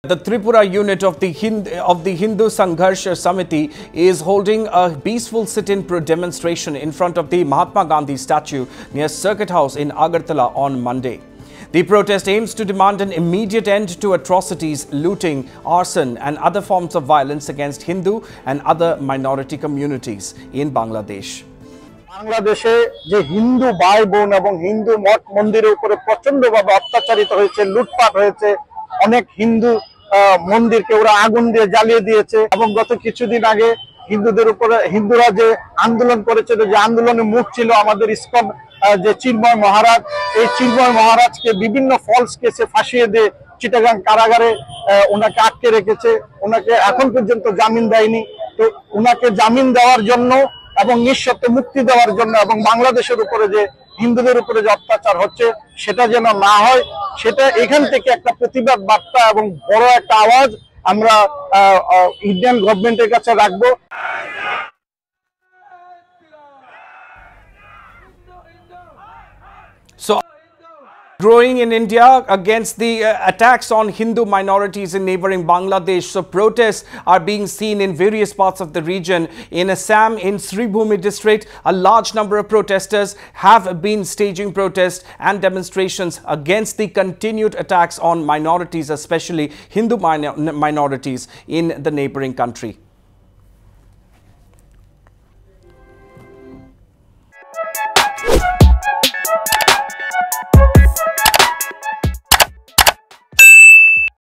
The Tripura unit of the Hindu Sangharsh Samiti is holding a peaceful sit-in demonstration in front of the Mahatma Gandhi statue near Circuit House in Agartala on Monday. The protest aims to demand an immediate end to atrocities, looting, arson and other forms of violence against Hindu and other minority communities in Bangladesh. বাংলাদেশে যে হিন্দু ভাই বোন এবং হিন্দু মঠ মন্দিরের উপরে প্রচন্ডভাবে অত্যাচারিত হয়েছে, লুটপাট হয়েছে, অনেক হিন্দু মন্দিরকে ওরা আগুন দিয়ে জ্বালিয়ে দিয়েছে এবং গত কিছুদিন আগে হিন্দুদের উপরে হিন্দুরা যে আন্দোলন করেছিল, যে আন্দোলনে মুখ ছিল আমাদের ইসকন যে চিন্ময় মহারাজ, এই চিন্ময় মহারাজকে বিভিন্ন ফলস কেসে ফাঁসিয়ে দিয়ে চিটাগাং কারাগারে ওনাকে আটকে রেখেছে। ওনাকে এখন পর্যন্ত জামিন দেয়নি। তো ওনাকে জামিন দেওয়ার জন্য এবং নিঃশর্তে মুক্তি দেওয়ার জন্য এবং বাংলাদেশের উপরে যে হিন্দুদের উপরে যে অত্যাচার হচ্ছে সেটা যেন না হয়, সেটা এখান থেকে একটা প্রতিবাদ বার্তা এবং বড় একটা আওয়াজ আমরা ইন্ডিয়ান গভর্নমেন্টের কাছে রাখবো। So, growing in India against the attacks on Hindu minorities in neighboring Bangladesh. So protests are being seen in various parts of the region. In Assam, in Sribhumi district, a large number of protesters have been staging protests and demonstrations against the continued attacks on minorities, especially Hindu minorities in the neighboring country.